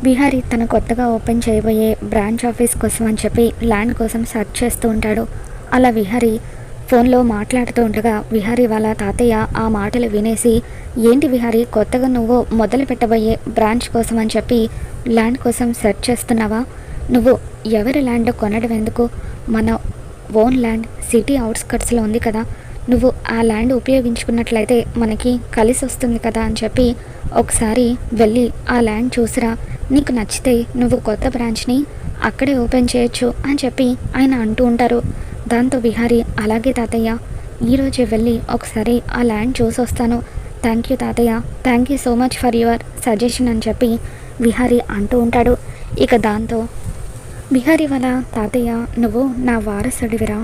విహారీ తన కొత్తగా ఓపెన్ చేయబోయే బ్రాంచ్ ఆఫీస్ కోసం అని చెప్పి ల్యాండ్ కోసం సెర్చ్ చేస్తూ ఉంటాడు. అలా విహారీ ఫోన్లో మాట్లాడుతూ ఉండగా విహారీ వాళ్ళ తాతయ్య ఆ మాటలు వినేసి, ఏంటి విహారీ, కొత్తగా నువ్వు మొదలు పెట్టబోయే బ్రాంచ్ కోసం అని చెప్పి ల్యాండ్ కోసం సెర్చ్ చేస్తున్నావా? నువ్వు ఎవరి ల్యాండ్ కొనడం ఎందుకు? మన ఓన్ ల్యాండ్ సిటీ అవుట్స్కట్స్లో ఉంది కదా, నువ్వు ఆ ల్యాండ్ ఉపయోగించుకున్నట్లయితే మనకి కలిసి వస్తుంది కదా అని చెప్పి ఒకసారి వెళ్ళి ఆ ల్యాండ్ చూసిరా, నీకు నచ్చితే నువ్వు కొత్త బ్రాంచ్ని అక్కడే ఓపెన్ చేయొచ్చు అని చెప్పి ఆయన అంటూ ఉంటారు. దాంతో విహారీ, అలాగే తాతయ్య, ఈరోజే వెళ్ళి ఒకసారి ఆ ల్యాండ్ చూసి వస్తాను. థ్యాంక్ యూ తాతయ్య, thank you so much for your suggestion అని చెప్పి విహారీ అంటూ ఉంటాడు. ఇక దాంతో విహారీ వాళ్ళ తాతయ్య, నువ్వు నా వారసుడివిరా,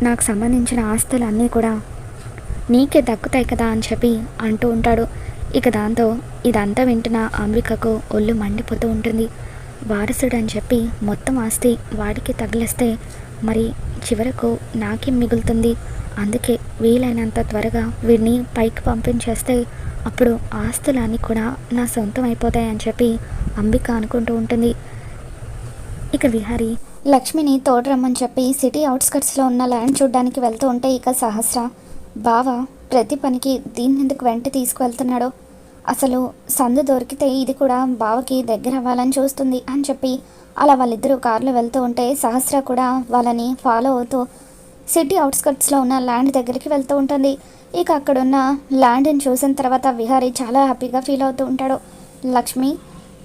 నాకు సంబంధించిన ఆస్తులన్నీ కూడా నీకే దక్కుతాయి కదా అని చెప్పి అంటూ ఉంటాడు. ఇక దాంతో ఇదంతా వింటున్న అంబికకు ఒళ్ళు మండిపోతూ ఉంటుంది. వారసుడు అని చెప్పి మొత్తం ఆస్తి వాడికి తగిలిస్తే మరి చివరకు నాకేం మిగులుతుంది? అందుకే వీలైనంత త్వరగా వీడిని పైకి పంపించేస్తే అప్పుడు ఆస్తులన్నీ కూడా నా సొంతం అయిపోతాయని చెప్పి అంబిక అనుకుంటూ ఉంటుంది. ఇక విహారీ లక్ష్మిని తోడురమ్మని చెప్పి సిటీ అవుట్స్కట్స్లో ఉన్న ల్యాండ్ చూడడానికి వెళ్తూ ఉంటే, ఇక సహస్ర, బావ ప్రతి పనికి దీన్ని ఎందుకు వెంట తీసుకువెళ్తున్నాడో, అసలు సందు దొరికితే ఇది కూడా బావకి దగ్గర అవ్వాలని చూస్తుంది అని చెప్పి అలా వాళ్ళిద్దరూ కారులో వెళ్తూ ఉంటే సహస్ర కూడా వాళ్ళని ఫాలో అవుతూ సిటీ అవుట్స్కట్స్లో ఉన్న ల్యాండ్ దగ్గరికి వెళ్తూ ఉంటుంది. ఇక అక్కడున్న ల్యాండ్ని చూసిన తర్వాత విహారీ చాలా హ్యాపీగా ఫీల్ అవుతూ ఉంటాడు. లక్ష్మి,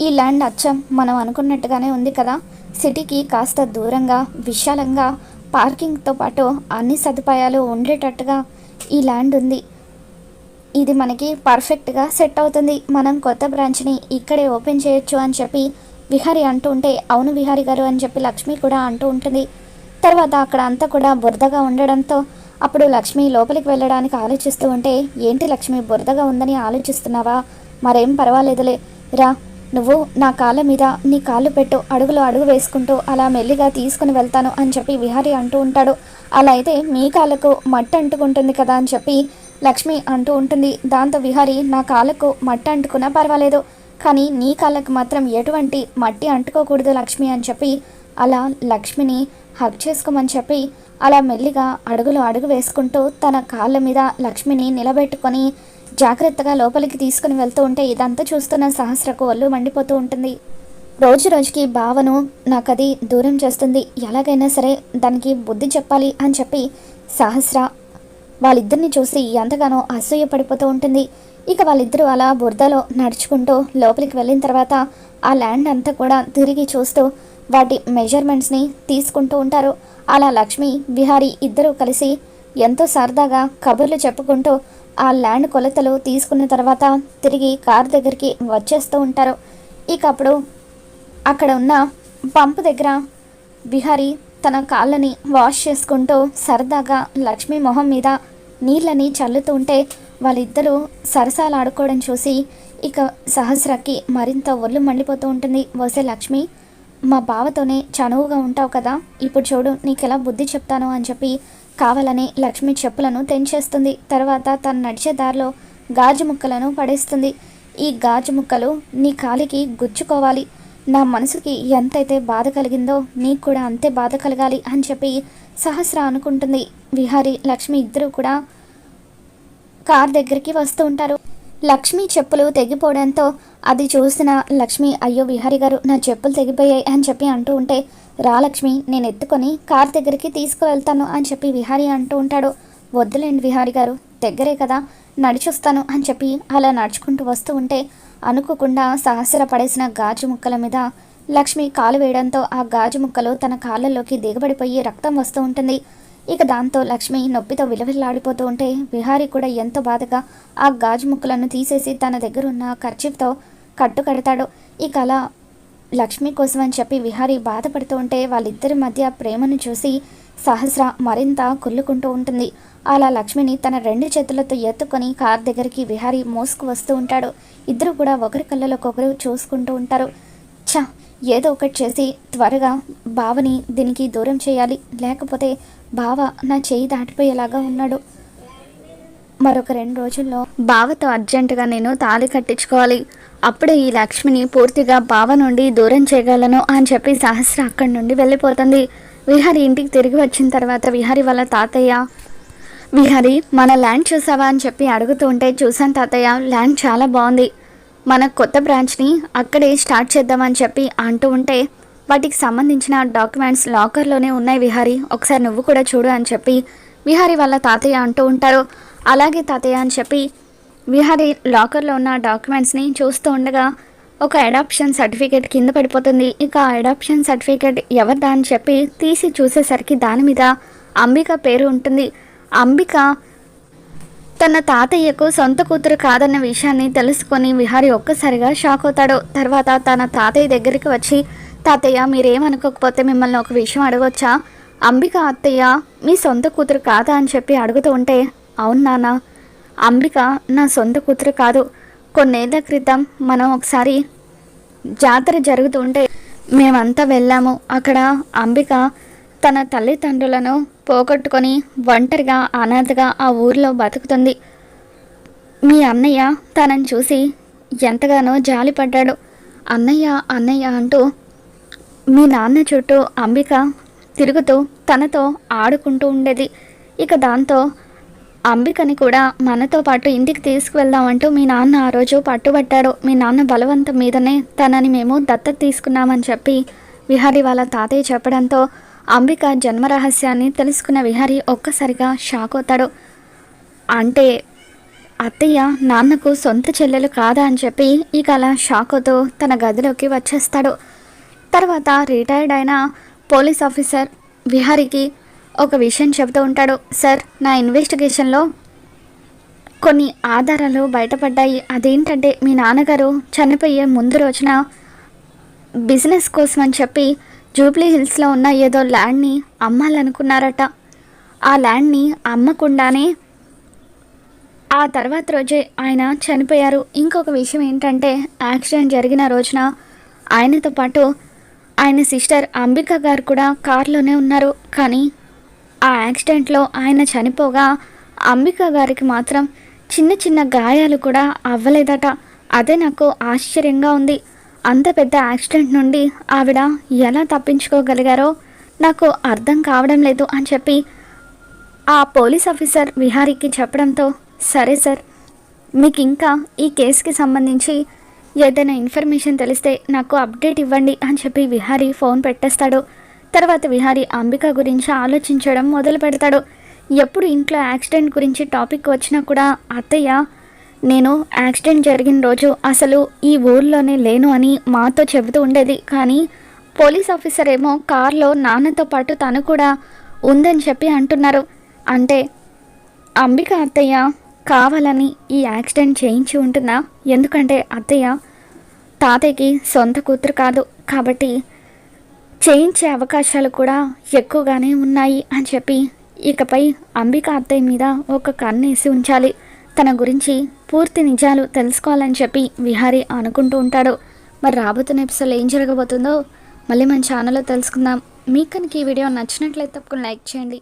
ఈ ల్యాండ్ అచ్చం మనం అనుకున్నట్టుగానే ఉంది కదా, సిటీకి కాస్త దూరంగా విశాలంగా పార్కింగ్తో పాటు అన్ని సదుపాయాలు ఉండేటట్టుగా ఈ ల్యాండ్ ఉంది. ఇది మనకి పర్ఫెక్ట్గా సెట్ అవుతుంది, మనం కొత్త బ్రాంచ్ని ఇక్కడే ఓపెన్ చేయొచ్చు అని చెప్పి విహారీ అంటూ ఉంటే, అవును విహారీ గారు అని చెప్పి లక్ష్మి కూడా అంటూ ఉంటుంది. తర్వాత అక్కడ అంతా కూడా బురదగా ఉండడంతో అప్పుడు లక్ష్మి లోపలికి వెళ్ళడానికి ఆలోచిస్తూ ఉంటే, ఏంటి లక్ష్మి, బురదగా ఉందని ఆలోచిస్తున్నావా? మరేం పర్వాలేదులే రా, నువ్వు నా కాళ్ళ మీద నీ కాళ్ళు పెట్టు, అడుగులో అడుగు వేసుకుంటూ అలా మెల్లిగా తీసుకుని వెళ్తాను అని చెప్పి విహారీ అంటూ ఉంటాడు. అలా అయితే మీ కాళ్ళకు మట్టి అంటుకుంటుంది కదా అని చెప్పి లక్ష్మి అంటూ ఉంటుంది. దాంతో విహారీ, నా కాళ్ళకు మట్టి అంటుకున్నా పర్వాలేదు, కానీ నీ కాళ్ళకు మాత్రం ఎటువంటి మట్టి అంటుకోకూడదు లక్ష్మి అని చెప్పి అలా లక్ష్మిని హగ్ చేసుకోమని చెప్పి అలా మెల్లిగా అడుగులో అడుగు వేసుకుంటూ తన కాళ్ళ మీద లక్ష్మిని నిలబెట్టుకొని జాగ్రత్తగా లోపలికి తీసుకుని వెళ్తూ ఉంటే ఇదంతా చూస్తున్న సహస్రకు ఒళ్ళు మండిపోతూ ఉంటుంది. రోజు రోజుకి భావను నాకది దూరం చేస్తుంది, ఎలాగైనా సరే దానికి బుద్ధి చెప్పాలి అని చెప్పి సహస్ర వాళ్ళిద్దరిని చూసి ఎంతగానో అసూయ పడిపోతూ ఉంటుంది. ఇక వాళ్ళిద్దరూ అలా బురదలో నడుచుకుంటూ లోపలికి వెళ్ళిన తర్వాత ఆ ల్యాండ్ అంతా కూడా తిరిగి చూస్తూ వాటి మెజర్మెంట్స్ని తీసుకుంటూ ఉంటారు. అలా లక్ష్మి విహారీ ఇద్దరూ కలిసి ఎంతో సరదాగా కబుర్లు చెప్పుకుంటూ ఆ ల్యాండ్ కొలతలు తీసుకున్న తర్వాత తిరిగి కార్ దగ్గరికి వచ్చేస్తూ ఉంటారు. ఇక అప్పుడు అక్కడ ఉన్న పంపు దగ్గర విహారీ తన కాళ్ళని వాష్ చేసుకుంటూ సరదాగా లక్ష్మి మొహం మీద నీళ్ళని చల్లుతూ ఉంటే వాళ్ళిద్దరూ సరసాలు ఆడుకోవడం చూసి ఇక సహస్రకి మరింత ఒళ్ళు మండిపోతూ ఉంటుంది. వసే లక్ష్మి, మా బావతోనే చనువుగా ఉంటావు కదా, ఇప్పుడు చూడు నీకు ఎలా బుద్ధి చెప్తాను అని చెప్పి కావాలని లక్ష్మి చెప్పులను తెంచేస్తుంది. తర్వాత తను నడిచే దారిలో గాజు ముక్కలను పడేస్తుంది. ఈ గాజు ముక్కలు నీ కాలికి గుచ్చుకోవాలి, నా మనసుకి ఎంతైతే బాధ కలిగిందో నీకు కూడా అంతే బాధ కలగాలి అని చెప్పి సహస్ర అనుకుంటుంది. విహారీ లక్ష్మి ఇద్దరూ కూడా కార్ దగ్గరికి వస్తూ ఉంటారు. లక్ష్మి చెప్పులు తెగిపోవడంతో అది చూసిన లక్ష్మి, అయ్యో విహారీ గారు, నా చెప్పులు తెగిపోయాయి అని చెప్పి అంటూ ఉంటే, రా లక్ష్మి, నేను ఎత్తుకొని కార్ దగ్గరికి తీసుకువెళ్తాను అని చెప్పి విహారీ అంటూ ఉంటాడు. వద్దులేండి విహారీ గారు, దగ్గరే కదా, నడిచొస్తాను అని చెప్పి అలా నడుచుకుంటూ వస్తూ ఉంటే అనుకోకుండా సహస్ర పడేసిన గాజు ముక్కల మీద లక్ష్మి కాలు వేయడంతో ఆ గాజు ముక్కలు తన కాళ్ళలోకి దిగబడిపోయి రక్తం వస్తూ ఉంటుంది. ఇక దాంతో లక్ష్మి నొప్పితో విలవిల్లాడిపోతూ ఉంటే విహారీ కూడా ఎంతో బాధగా ఆ గాజు ముక్కలను తీసేసి తన దగ్గర ఉన్న కర్చీఫ్తో కట్టుకడతాడు. ఇక అలా లక్ష్మి కోసం అని చెప్పి విహారీ బాధపడుతూ ఉంటే వాళ్ళిద్దరి మధ్య ప్రేమను చూసి సహస్ర మరింత కుళ్ళుకుంటూ ఉంటుంది. అలా లక్ష్మిని తన రెండు చేతులతో ఎత్తుకొని కార్ దగ్గరికి విహారీ మోసుకు వస్తూ ఉంటాడు. ఇద్దరు కూడా ఒకరి కళ్ళలోకొకరు చూసుకుంటూ ఉంటారు. ఏదో ఒకటి చేసి త్వరగా బావని దీనికి దూరం చేయాలి, లేకపోతే బావ నా చేయి దాటిపోయేలాగా ఉన్నాడు, మరొక 2 రోజుల్లో బావతో అర్జెంటుగా నేను తాళి కట్టించుకోవాలి, అప్పుడే ఈ లక్ష్మిని పూర్తిగా బావ నుండి దూరం చేయగలను అని చెప్పి సహస్ర అక్కడి నుండి వెళ్ళిపోతుంది. విహారి ఇంటికి తిరిగి వచ్చిన తర్వాత విహారి వాళ్ళ తాతయ్య, విహారి మన ల్యాండ్ చూసావా అని చెప్పి అడుగుతూ ఉంటే, చూసాను తాతయ్య, ల్యాండ్ చాలా బాగుంది, మన కొత్త బ్రాంచ్ని అక్కడే స్టార్ట్ చేద్దామని చెప్పి అంటూ ఉంటే, వాటికి సంబంధించిన డాక్యుమెంట్స్ లాకర్లోనే ఉన్నాయి విహారి, ఒకసారి నువ్వు కూడా చూడు అని చెప్పి విహారి వాళ్ళ తాతయ్య అంటూ ఉంటారు. అలాగే తాతయ్య అని చెప్పి విహారి లాకర్లో ఉన్న డాక్యుమెంట్స్ని చూస్తూ ఉండగా ఒక అడాప్షన్ సర్టిఫికేట్ కింద పడిపోతుంది. ఇక ఆ అడాప్షన్ సర్టిఫికేట్ ఎవరిదా అని చెప్పి తీసి చూసేసరికి దాని మీద అంబిక పేరు ఉంటుంది. అంబిక తన తాతయ్యకు సొంత కూతురు కాదన్న విషయాన్ని తెలుసుకొని విహారి ఒక్కసారిగా షాక్ అవుతాడు. తర్వాత తన తాతయ్య దగ్గరికి వచ్చి, తాతయ్య మీరేమనుకోకపోతే మిమ్మల్ని ఒక విషయం అడగొచ్చా, అంబిక అత్తయ్య మీ సొంత కూతురు కాదా అని చెప్పి అడుగుతూ ఉంటే, అవును నాన్న, అంబిక నా సొంత కూతురు కాదు, కొన్నేళ్ల క్రితం మనం ఒకసారి జాతర జరుగుతూ ఉంటే మేమంతా వెళ్ళాము. అక్కడ అంబిక తన తల్లిదండ్రులను పోగొట్టుకొని ఒంటరిగా అనాథగా ఆ ఊరిలో బతుకుతుంది. మీ అన్నయ్య తనని చూసి ఎంతగానో జాలిపడ్డాడు. అన్నయ్య అన్నయ్య అంటూ మీ నాన్న చుట్టూ అంబిక తిరుగుతూ తనతో ఆడుకుంటూ ఉండేది. ఇక దాంతో అంబికని కూడా మనతో పాటు ఇంటికి తీసుకువెళ్దామంటూ మీ నాన్న ఆ రోజు పట్టుబట్టాడు. మీ నాన్న బలవంతం మీదనే తనని మేము దత్తత తీసుకున్నామని చెప్పి విహారి వాళ్ళ తాతయ్య చెప్పడంతో అంబిక జన్మరహస్యాన్ని తెలుసుకున్న విహారి ఒక్కసారిగా షాక్ అవుతాడు. అంటే అత్తయ్య నాన్నకు సొంత చెల్లెలు కాదా అని చెప్పి ఇక అలా షాక్ అవుతూ తన గదిలోకి వచ్చేస్తాడు. తర్వాత రిటైర్డ్ అయిన పోలీస్ ఆఫీసర్ విహారికి ఒక విషయం చెబుతూ ఉంటాడు. సార్, నా ఇన్వెస్టిగేషన్లో కొన్ని ఆధారాలు బయటపడ్డాయి. అదేంటంటే మీ నాన్నగారు చనిపోయే ముందు రోజున బిజినెస్ కోసం అని చెప్పి జూబ్లీ హిల్స్లో ఉన్న ఏదో ల్యాండ్ని అమ్మాలనుకున్నారట. ఆ ల్యాండ్ని అమ్మకుండానే ఆ తర్వాత రోజే ఆయన చనిపోయారు. ఇంకొక విషయం ఏంటంటే యాక్సిడెంట్ జరిగిన రోజున ఆయనతో పాటు ఆయన సిస్టర్ అంబిక గారు కూడా కారులోనే ఉన్నారు. కానీ ఆ యాక్సిడెంట్లో ఆయన చనిపోగా అంబిక గారికి మాత్రం చిన్న చిన్న గాయాలు కూడా అవ్వలేదట. అదే నాకు ఆశ్చర్యంగా ఉంది. అంత పెద్ద యాక్సిడెంట్ నుండి ఆవిడ ఎలా తప్పించుకోగలిగారో నాకు అర్థం కావడం లేదు అని చెప్పి ఆ పోలీస్ ఆఫీసర్ విహారీకి చెప్పడంతో, సరే సార్, మీకు ఇంకా ఈ కేసుకి సంబంధించి ఏదైనా ఇన్ఫర్మేషన్ తెలిస్తే నాకు అప్డేట్ ఇవ్వండి అని చెప్పి విహారీ ఫోన్ పెట్టేస్తాడు. తర్వాత విహారీ అంబిక గురించి ఆలోచించడం మొదలు పెడతాడు. ఎప్పుడు ఇంట్లో యాక్సిడెంట్ గురించి టాపిక్ వచ్చినా కూడా అత్తయ్య నేను యాక్సిడెంట్ జరిగిన రోజు అసలు ఈ ఊర్లోనే లేను అని మాతో చెబుతూ ఉండేది. కానీ పోలీస్ ఆఫీసర్ ఏమో కారులో నాన్నతో పాటు తను కూడా ఉందని చెప్పి అంటున్నారు. అంటే అంబిక అత్తయ్య కావాలని ఈ యాక్సిడెంట్ చేయించి ఉంటుందా? ఎందుకంటే అత్తయ్య తాతయ్యకి సొంత కూతురు కాదు కాబట్టి చేయించే అవకాశాలు కూడా ఎక్కువగానే ఉన్నాయి అని చెప్పి ఇకపై అంబిక అత్తయ్య మీద ఒక కన్నేసి ఉంచాలి, తన గురించి పూర్తి నిజాలు తెలుసుకోవాలని చెప్పి విహారీ అనుకుంటూ ఉంటాడు. మరి రాబోతున్న ఎపిసోడ్లో ఏం జరగబోతుందో మళ్ళీ మన ఛానల్లో తెలుసుకుందాం. మీకు కనుక ఈ వీడియో నచ్చినట్లయితే తప్పకుండా లైక్ చేయండి.